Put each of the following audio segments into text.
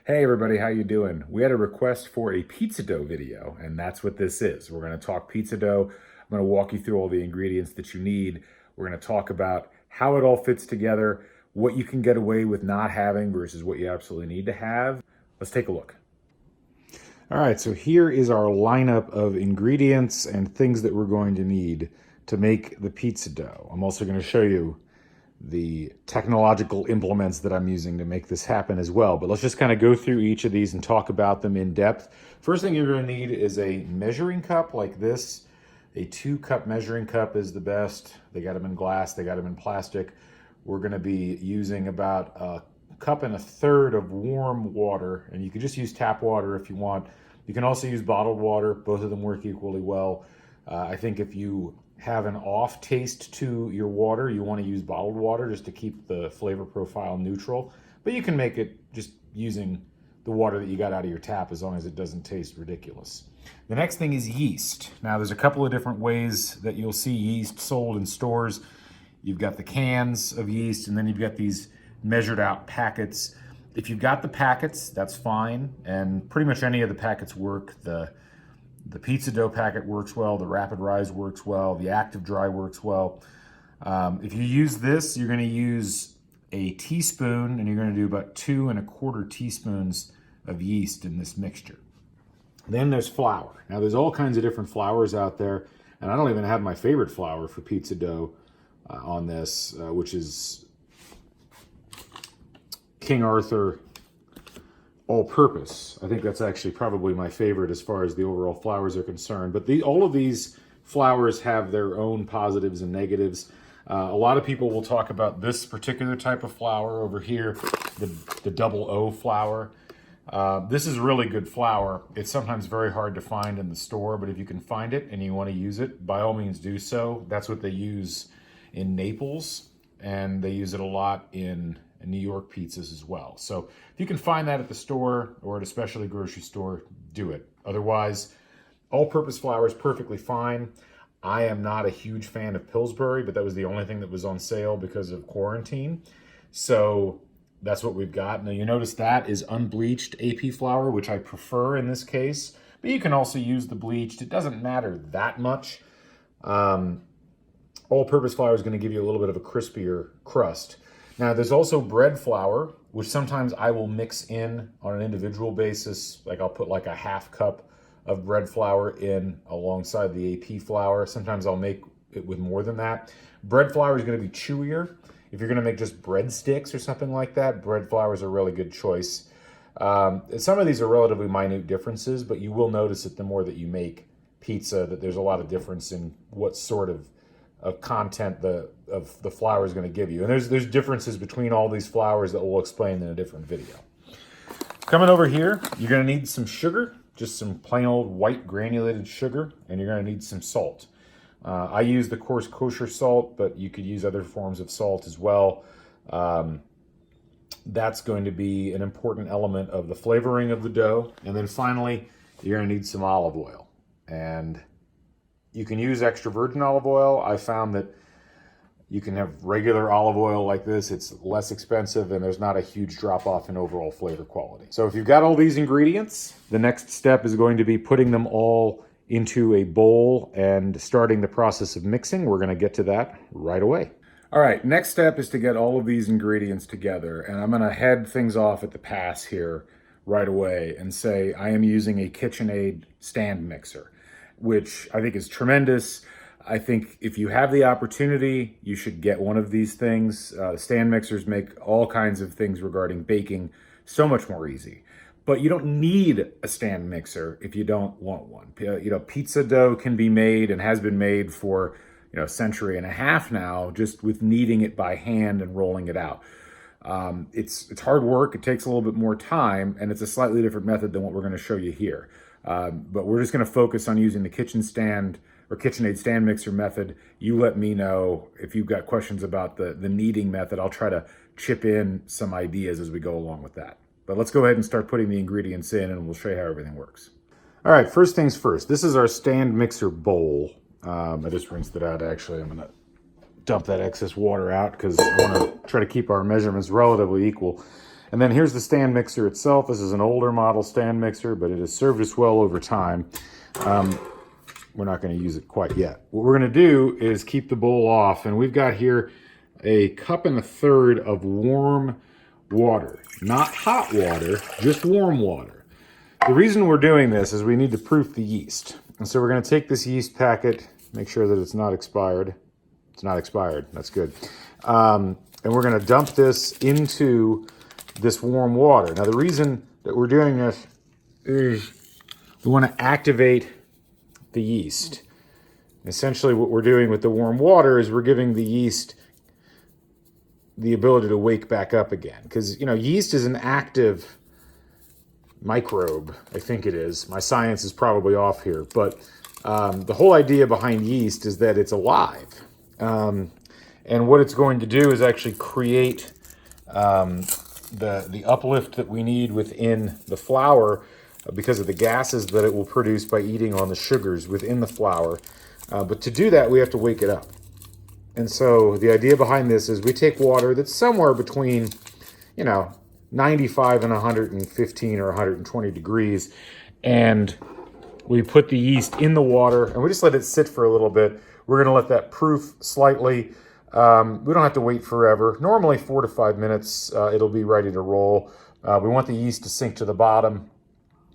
Hey everybody, how you doing? We had a request for a pizza dough video, and that's what this is. We're going to talk pizza dough. I'm going to walk you through all the ingredients that you need. We're going to talk about how it all fits together, what you can get away with not having versus what you absolutely need to have. Let's take a look. All right, so here is our lineup of ingredients and things that we're going to need to make the pizza dough. I'm also going to show you the technological implements that I'm using to make this happen as well. But let's just kind of go through each of these and talk about them in depth. First thing you're going to need is a measuring cup like this. A 2-cup measuring cup is the best. They got them in glass, they got them in plastic. We're going to be using about a cup and a third of warm water, and you can just use tap water if you want. You can also use bottled water. Both of them work equally well. I think if you have an off taste to your water, you want to use bottled water just to keep the flavor profile neutral. But you can make it just using the water that you got out of your tap as long as it doesn't taste ridiculous. The next thing is yeast. Now there's a couple of different ways that you'll see yeast sold in stores. You've got the cans of yeast, and then you've got these measured out packets. If you've got the packets, that's fine, and pretty much any of the packets work. The pizza dough packet works well, the rapid rise works well, the active dry works well. If you use this, you're going to use a teaspoon, and you're going to do about 2 1/4 teaspoons of yeast in this mixture. Then there's flour. Now there's all kinds of different flours out there, and I don't even have my favorite flour for pizza dough on this, which is King Arthur all-purpose. I think that's actually probably my favorite as far as the overall flours are concerned. But all of these flours have their own positives and negatives. A lot of people will talk about this particular type of flour over here, the double O flour. This is really good flour. It's sometimes very hard to find in the store, but if you can find it and you want to use it, by all means do so. That's what they use in Naples, and they use it a lot in New York pizzas as well. So if you can find that at the store or at a specialty grocery store, do it. Otherwise, all-purpose flour is perfectly fine. I am not a huge fan of Pillsbury, but that was the only thing that was on sale because of quarantine. So that's what we've got. Now you notice that is unbleached AP flour, which I prefer in this case, but you can also use the bleached. It doesn't matter that much. All-purpose flour is going to give you a little bit of a crispier crust. Now there's also bread flour, which sometimes I will mix in on an individual basis. Like I'll put like a 1/2 cup of bread flour in alongside the AP flour. Sometimes I'll make it with more than that. Bread flour is going to be chewier. If you're going to make just breadsticks or something like that, bread flour is a really good choice. Some of these are relatively minute differences, but you will notice that the more that you make pizza, that there's a lot of difference in what sort of content of the flour is going to give you. And there's differences between all these flours that we'll explain in a different video. Coming over here, you're going to need some sugar, just some plain old white granulated sugar, and you're going to need some salt. I use the coarse kosher salt, but you could use other forms of salt as well. That's going to be an important element of the flavoring of the dough. And then finally, you're going to need some olive oil. And you can use extra virgin olive oil. I found that you can have regular olive oil like this. It's less expensive, and there's not a huge drop off in overall flavor quality. So if you've got all these ingredients, the next step is going to be putting them all into a bowl and starting the process of mixing. We're going to get to that right away. All right, next step is to get all of these ingredients together, and I'm going to head things off at the pass here right away and say I am using a KitchenAid stand mixer, which I think is tremendous. I think if you have the opportunity, you should get one of these things. Stand mixers make all kinds of things regarding baking so much more easy. But you don't need a stand mixer if you don't want one. Pizza dough can be made and has been made for a century and a half now, just with kneading it by hand and rolling it out. It's hard work. It takes a little bit more time, and it's a slightly different method than what we're going to show you here. But we're just going to focus on using the KitchenAid stand mixer method. You let me know if you've got questions about the kneading method. I'll try to chip in some ideas as we go along with that. But let's go ahead and start putting the ingredients in, and we'll show you how everything works. All right, first things first. This is our stand mixer bowl. I just rinsed it out, actually. I'm going to dump that excess water out because I want to try to keep our measurements relatively equal. And then here's the stand mixer itself. This is an older model stand mixer, but it has served us well over time. We're not going to use it quite yet. What we're going to do is keep the bowl off, and we've got here a 1.25 cups of warm water. Not hot water, just warm water. The reason we're doing this is we need to proof the yeast. And so we're going to take this yeast packet, make sure that it's not expired. It's not expired, that's good. And we're going to dump this into this warm water. Now the reason that we're doing this is we want to activate the yeast. Essentially what we're doing with the warm water is we're giving the yeast the ability to wake back up again. Because, you know, yeast is an active microbe, I think it is. My science is probably off here. But the whole idea behind yeast is that it's alive. And what it's going to do is actually create the uplift that we need within the flour because of the gases that it will produce by eating on the sugars within the flour. But to do that, we have to wake it up. And so the idea behind this is we take water that's somewhere between, 95 and 115 or 120 degrees, and we put the yeast in the water, and we just let it sit for a little bit. We're going to let that proof slightly. We don't have to wait forever. Normally 4 to 5 minutes, it'll be ready to roll. We want the yeast to sink to the bottom,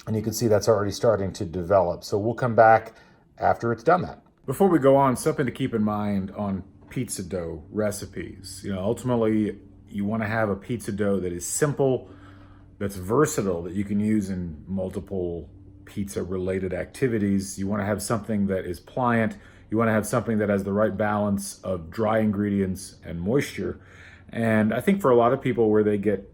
and you can see that's already starting to develop. So we'll come back after it's done that. Before we go on, something to keep in mind on pizza dough recipes. Ultimately, you want to have a pizza dough that is simple, that's versatile, that you can use in multiple pizza-related activities. You want to have something that is pliant. You want to have something that has the right balance of dry ingredients and moisture. And I think for a lot of people where they get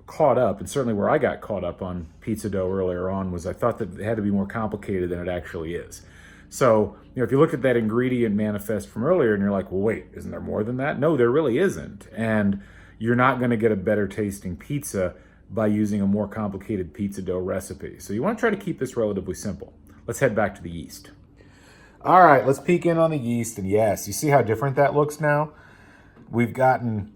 caught up, and certainly where I got caught up on pizza dough earlier on, was I thought that it had to be more complicated than it actually is. So, if you looked at that ingredient manifest from earlier and you're like, well, wait, isn't there more than that? No, there really isn't. And you're not going to get a better tasting pizza by using a more complicated pizza dough recipe. So you want to try to keep this relatively simple. Let's head back to the yeast. All right, let's peek in on the yeast. And yes, you see how different that looks now? We've gotten,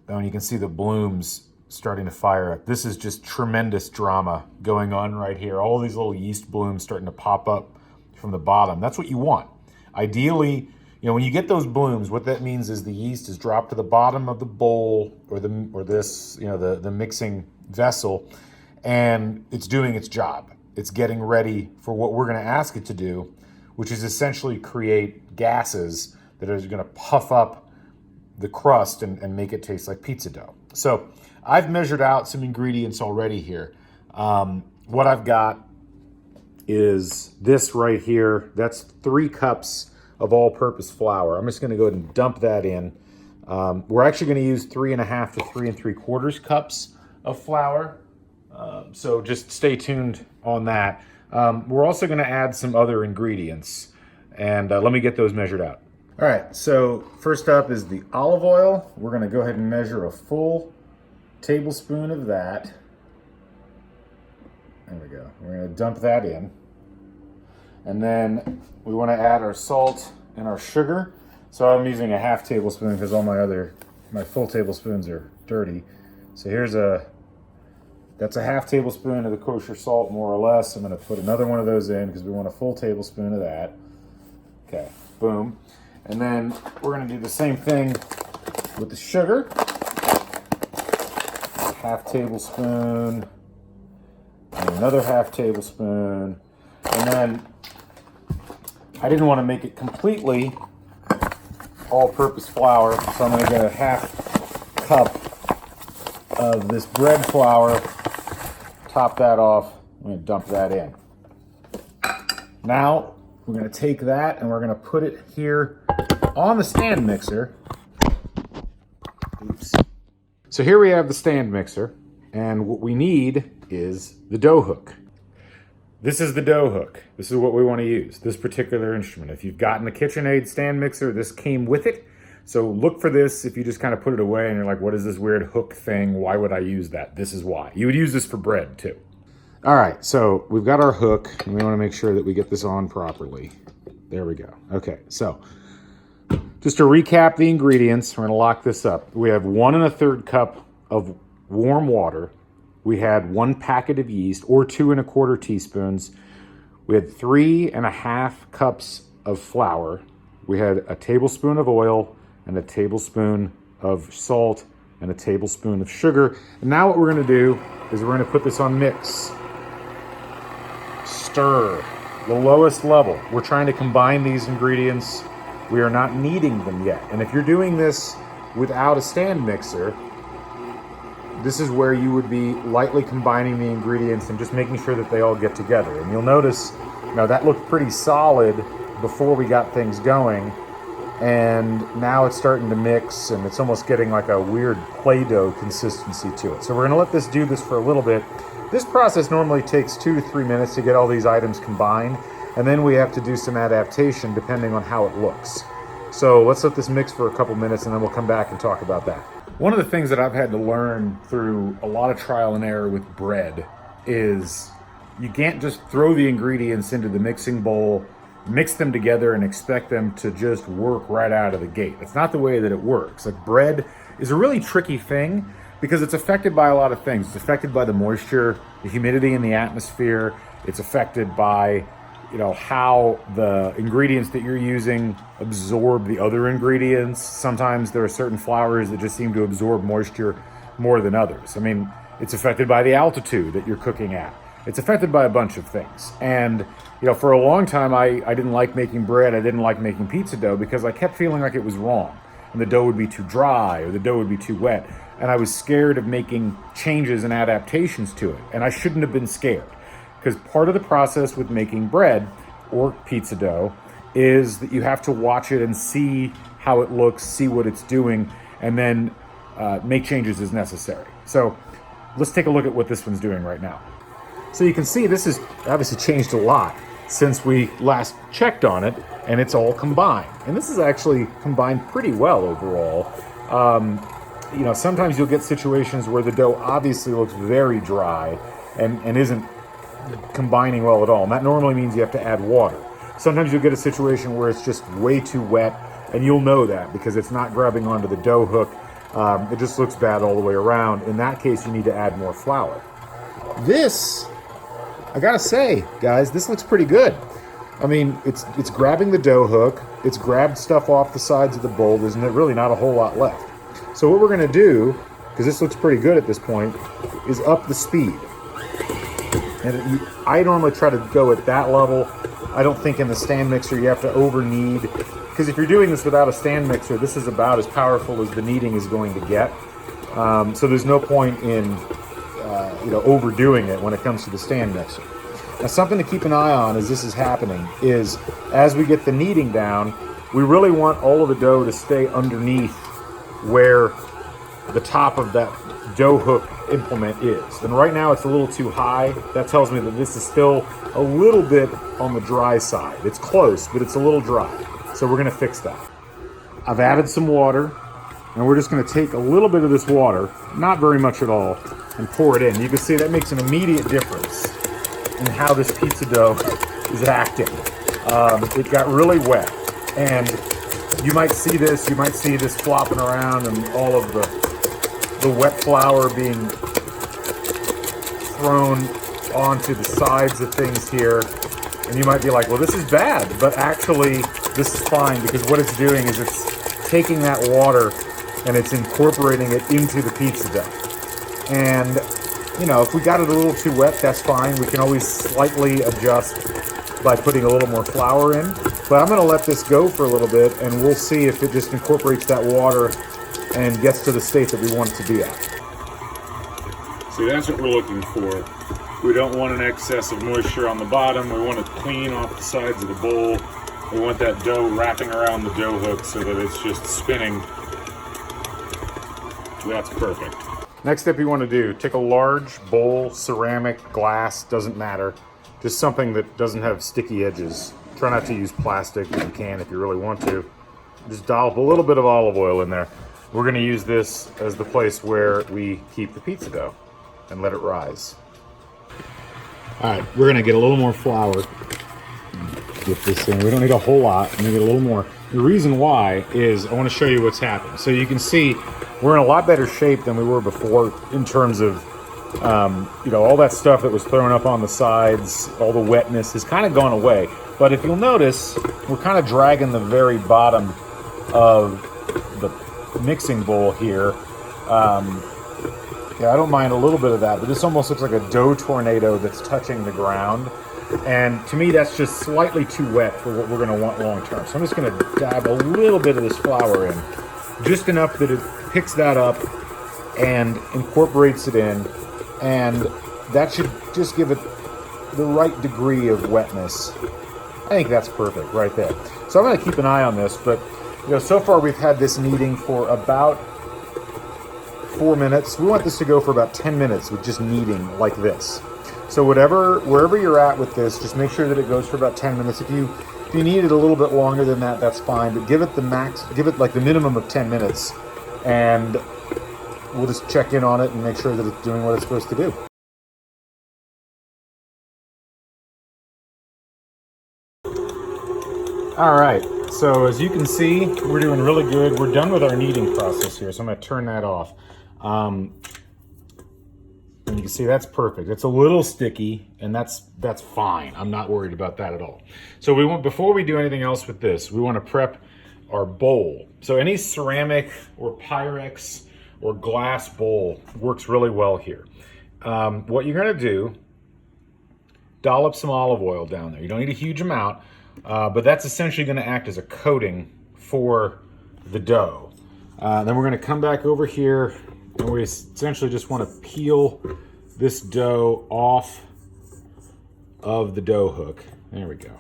and you can see the blooms starting to fire up. This is just tremendous drama going on right here. All these little yeast blooms starting to pop up from the bottom. That's what you want. Ideally, when you get those blooms, what that means is the yeast is dropped to the bottom of the bowl or the mixing vessel, and it's doing its job. It's getting ready for what we're going to ask it to do, which is essentially create gases that are going to puff up the crust and make it taste like pizza dough. So I've measured out some ingredients already here. What I've got is this right here. That's 3 cups of all-purpose flour. I'm just going to go ahead and dump that in. We're actually going to use 3.5 to 3 3/4 cups of flour. So just stay tuned on that. We're also going to add some other ingredients, and let me get those measured out. All right, so first up is the olive oil. We're going to go ahead and measure a full tablespoon of that. There we go. We're going to dump that in. And then we want to add our salt and our sugar. So I'm using a 1/2 tablespoon because all my full tablespoons are dirty. So that's a 1/2 tablespoon of the kosher salt, more or less. I'm going to put another one of those in because we want a full tablespoon of that. Okay, boom. And then we're going to do the same thing with the sugar. 1/2 tablespoon. And another 1/2 tablespoon. And then I didn't want to make it completely all-purpose flour, so I'm going to get a 1/2 cup of this bread flour, top that off. I'm going to dump that in. Now we're going to take that and we're going to put it here on the stand mixer. Oops. So here we have the stand mixer, and what we need is the dough hook. This is the dough hook. This is what we want to use, this particular instrument. If you've gotten a KitchenAid stand mixer, this came with it. So look for this if you just kind of put it away and you're like, what is this weird hook thing? Why would I use that? This is why. You would use this for bread too. All right, so we've got our hook, and we want to make sure that we get this on properly. There we go. Okay, so just to recap the ingredients, we're going to lock this up. We have 1 1/3 cup of warm water. We had 1 packet of yeast, or 2¼ teaspoons. We had 3½ cups of flour. We had a tablespoon of oil and a tablespoon of salt and a tablespoon of sugar. And now what we're gonna do is we're gonna put this on mix. Stir, the lowest level. We're trying to combine these ingredients. We are not kneading them yet. And if you're doing this without a stand mixer, this is where you would be lightly combining the ingredients and just making sure that they all get together. And you'll notice, that looked pretty solid before we got things going. And now it's starting to mix and it's almost getting like a weird Play-Doh consistency to it. So we're gonna let this do this for a little bit. This process normally takes 2 to 3 minutes to get all these items combined. And then we have to do some adaptation depending on how it looks. So let's let this mix for a couple minutes and then we'll come back and talk about that. One of the things that I've had to learn through a lot of trial and error with bread is you can't just throw the ingredients into the mixing bowl, mix them together and expect them to just work right out of the gate. It's not the way that it works. Like, bread is a really tricky thing because it's affected by a lot of things. It's affected by the moisture, the humidity in the atmosphere. It's affected by how the ingredients that you're using absorb the other ingredients. Sometimes there are certain flours that just seem to absorb moisture more than others. I mean, it's affected by the altitude that you're cooking at. It's affected by a bunch of things. And, for a long time, I didn't like making bread. I didn't like making pizza dough because I kept feeling like it was wrong. And the dough would be too dry or the dough would be too wet. And I was scared of making changes and adaptations to it. And I shouldn't have been scared. Because part of the process with making bread or pizza dough is that you have to watch it and see how it looks, see what it's doing, and then make changes as necessary. So let's take a look at what this one's doing right now. So you can see this has obviously changed a lot since we last checked on it, and it's all combined. And this is actually combined pretty well overall. Sometimes you'll get situations where the dough obviously looks very dry and isn't combining well at all, and that normally means you have to add water. Sometimes you'll get a situation where it's just way too wet, and you'll know that because it's not grabbing onto the dough hook. It just looks bad all the way around. In that case, you need to add more flour. This, I gotta say, guys, this looks pretty good. I mean, it's grabbing the dough hook, it's grabbed stuff off the sides of the bowl. There's really not a whole lot left. So what we're gonna do, because this looks pretty good at this point, is up the speed. And I normally try to go at that level. I don't think in the stand mixer you have to over knead, because if you're doing this without a stand mixer, this is about as powerful as the kneading is going to get. So there's no point in overdoing it when it comes to the stand mixer. Now, something to keep an eye on as this is happening is as we get the kneading down, we really want all of the dough to stay underneath where the top of that dough hook implement is. And right now it's a little too high. That tells me that this is still a little bit on the dry side. It's close, but it's a little dry. So we're gonna fix that. I've added some water, and we're just gonna take a little bit of this water, not very much at all, and pour it in. You can see that makes an immediate difference in how this pizza dough is acting. It got really wet, and you might see this flopping around and all of the wet flour being thrown onto the sides of things here. And you might be like, well, this is bad, but actually this is fine, because what it's doing is it's taking that water and it's incorporating it into the pizza dough. And if we got it a little too wet, that's fine. We can always slightly adjust by putting a little more flour in. But I'm gonna let this go for a little bit, and we'll see if it just incorporates that water and gets to the state that we want it to be at. See, that's what we're looking for. We don't want an excess of moisture on the bottom. We want it clean off the sides of the bowl. We want that dough wrapping around the dough hook so that it's just spinning. That's perfect. Next step you want to do, take a large bowl, ceramic, glass, doesn't matter. Just something that doesn't have sticky edges. Try not to use plastic if you can, if you really want to. Just dollop a little bit of olive oil in there. We're going to use this as the place where we keep the pizza dough and let it rise. All right, we're going to get a little more flour with this thing. We don't need a whole lot. We're going to get a little more. The reason why is I want to show you what's happened. So you can see we're in a lot better shape than we were before in terms of All that stuff that was thrown up on the sides, all the wetness has kind of gone away. But if you'll notice, we're kind of dragging the very bottom of the mixing bowl here. I don't mind a little bit of that, but this almost looks like a dough tornado that's touching the ground. And to me, that's just slightly too wet for what we're going to want long term. So I'm just going to dab a little bit of this flour in, just enough that it picks that up and incorporates it in. And that should just give it the right degree of wetness. I think that's perfect right there. So I'm going to keep an eye on this, but so far we've had this kneading for about 4 minutes. We want this to go for about 10 minutes with just kneading like this. So wherever you're at with this, just make sure that it goes for about 10 minutes. If you need it a little bit longer than that, that's fine. But give it like the minimum of 10 minutes, and we'll just check in on it and make sure that it's doing what it's supposed to do. All right, so as you can see, we're doing really good. We're done with our kneading process here, so I'm going to turn that off. And you can see that's perfect. It's a little sticky, and that's fine. I'm not worried about that at all. So before we do anything else with this, we want to prep our bowl. So any ceramic or Pyrex or glass bowl works really well here. What you're going to do, dollop some olive oil down there. You don't need a huge amount, but that's essentially going to act as a coating for the dough. Then we're going to come back over here, and we essentially just want to peel this dough off of the dough hook. There we go.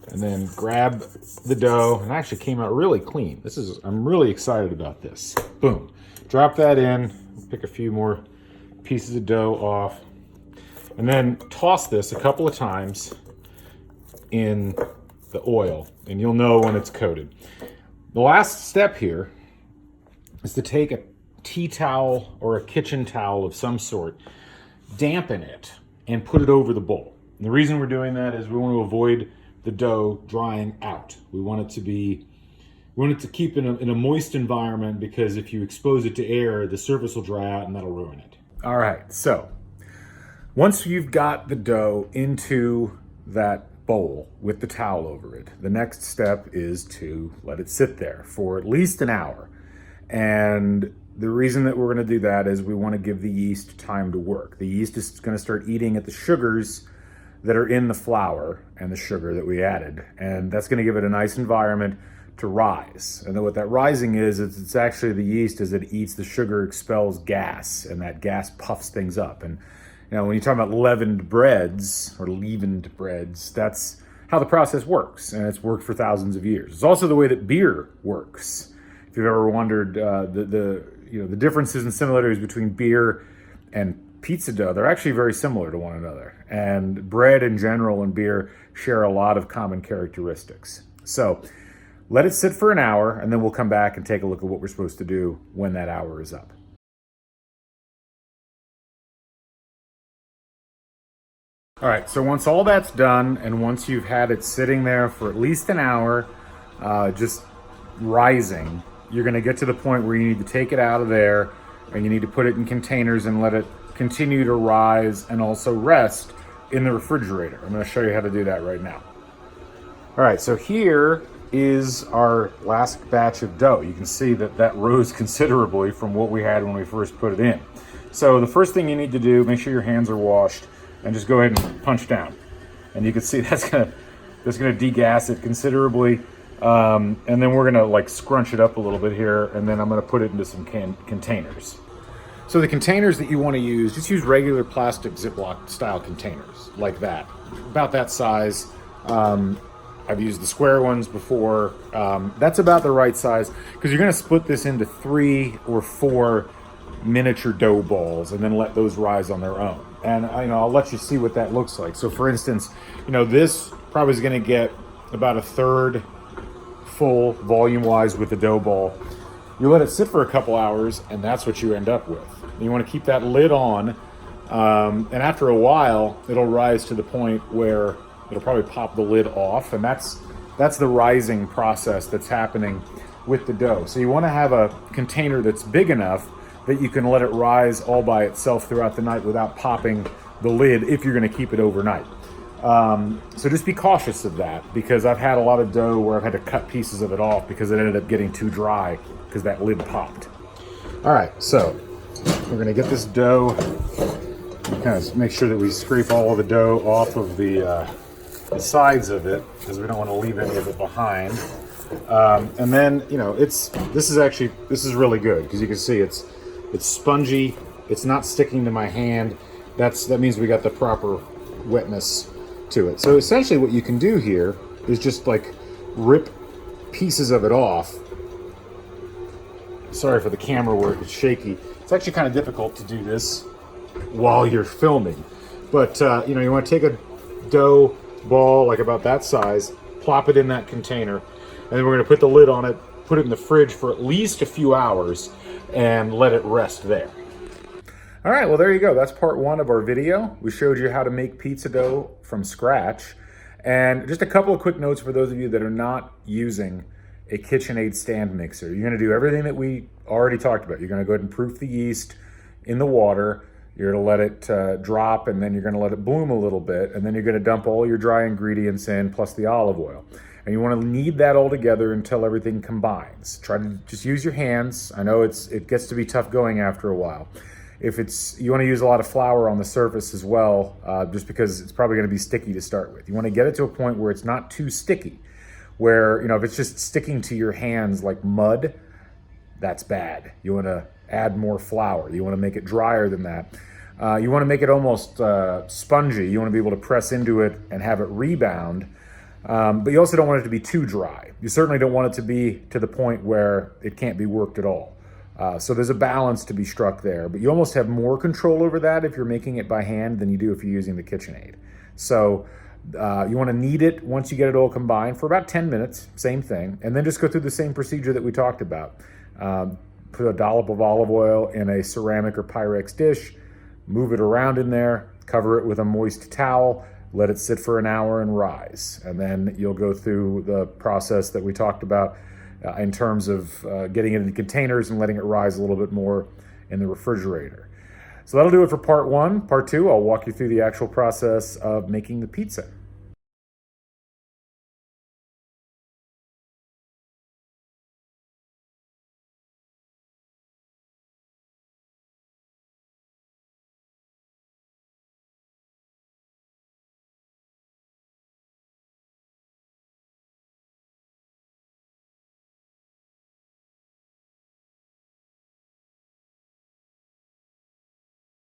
And then grab the dough, and it actually came out really clean. I'm really excited about this. Boom. Drop that in, pick a few more pieces of dough off, and then toss this a couple of times in the oil, and you'll know when it's coated. The last step here is to take a tea towel or a kitchen towel of some sort, dampen it, and put it over the bowl. And the reason we're doing that is we want to avoid the dough drying out. We want it to keep in a moist environment, because if you expose it to air, the surface will dry out and that'll ruin it. All right, so once you've got the dough into that bowl with the towel over it, the next step is to let it sit there for at least an hour. And the reason that we're going to do that is we want to give the yeast time to work. The yeast is going to start eating at the sugars that are in the flour and the sugar that we added, and that's going to give it a nice environment to rise. And then what that rising is, it's actually the yeast, as it eats the sugar, expels gas, and that gas puffs things up. And when you talk about leavened breads or leavened breads, that's how the process works, and it's worked for thousands of years. It's also the way that beer works. If you've ever wondered the differences and similarities between beer and pizza dough, they're actually very similar to one another. And bread in general and beer share a lot of common characteristics. So let it sit for an hour, and then we'll come back and take a look at what we're supposed to do when that hour is up. All right, so once all that's done, and once you've had it sitting there for at least an hour, just rising, you're going to get to the point where you need to take it out of there, and you need to put it in containers and let it continue to rise and also rest in the refrigerator. I'm going to show you how to do that right now. All right, so here is our last batch of dough. You can see that rose considerably from what we had when we first put it in. So the first thing you need to do, make sure your hands are washed, and just go ahead and punch down. And you can see that's gonna degas it considerably. And then we're gonna scrunch it up a little bit here, and then I'm gonna put it into some containers. So the containers that you want to use, just use regular plastic Ziploc style containers like that, about that size. I've used the square ones before. That's about the right size, because you're gonna split this into 3 or 4 miniature dough balls and then let those rise on their own. And I'll let you see what that looks like. So for instance, this probably is gonna get about 1/3 full volume-wise with the dough ball. You let it sit for a couple hours, and that's what you end up with. You want to keep that lid on, and after a while, it'll rise to the point where it'll probably pop the lid off, and that's the rising process that's happening with the dough. So you want to have a container that's big enough that you can let it rise all by itself throughout the night without popping the lid if you're going to keep it overnight. So just be cautious of that, because I've had a lot of dough where I've had to cut pieces of it off because it ended up getting too dry because that lid popped. All right, so we're going to get this dough, kind of make sure that we scrape all of the dough off of the sides of it, because we don't want to leave any of it behind. And then, you know, this is really good, because you can see it's spongy. It's not sticking to my hand. That means we got the proper wetness to it. So essentially what you can do here is just like rip pieces of it off. Sorry for the camera work, it's shaky. It's actually kind of difficult to do this while you're filming. But you know, you want to take a dough ball like about that size, plop it in that container, and then we're going to put the lid on it, put it in the fridge for at least a few hours, and let it rest there. All right, well, there you go. That's part one of our video. We showed you how to make pizza dough from scratch. And just a couple of quick notes for those of you that are not using a KitchenAid stand mixer. You're going to do everything that we already talked about. You're going to go ahead and proof the yeast in the water. You're going to let it drop, and then you're going to let it bloom a little bit. And then you're going to dump all your dry ingredients in, plus the olive oil. And you want to knead that all together until everything combines. Try to just use your hands. I know it gets to be tough going after a while. If you want to use a lot of flour on the surface as well, just because it's probably going to be sticky to start with. You want to get it to a point where it's not too sticky, where, you know, if it's just sticking to your hands like mud, that's bad. You want to add more flour. You want to make it drier than that. You want to make it almost spongy. You want to be able to press into it and have it rebound. But you also don't want it to be too dry. You certainly don't want it to be to the point where it can't be worked at all. So there's a balance to be struck there, but you almost have more control over that if you're making it by hand than you do if you're using the KitchenAid. So you want to knead it once you get it all combined for about 10 minutes, same thing, and then just go through the same procedure that we talked about. Put a dollop of olive oil in a ceramic or Pyrex dish, move it around in there, cover it with a moist towel, let it sit for an hour and rise. And then you'll go through the process that we talked about in terms of getting it into containers and letting it rise a little bit more in the refrigerator. So that'll do it for part one. Part two, I'll walk you through the actual process of making the pizza.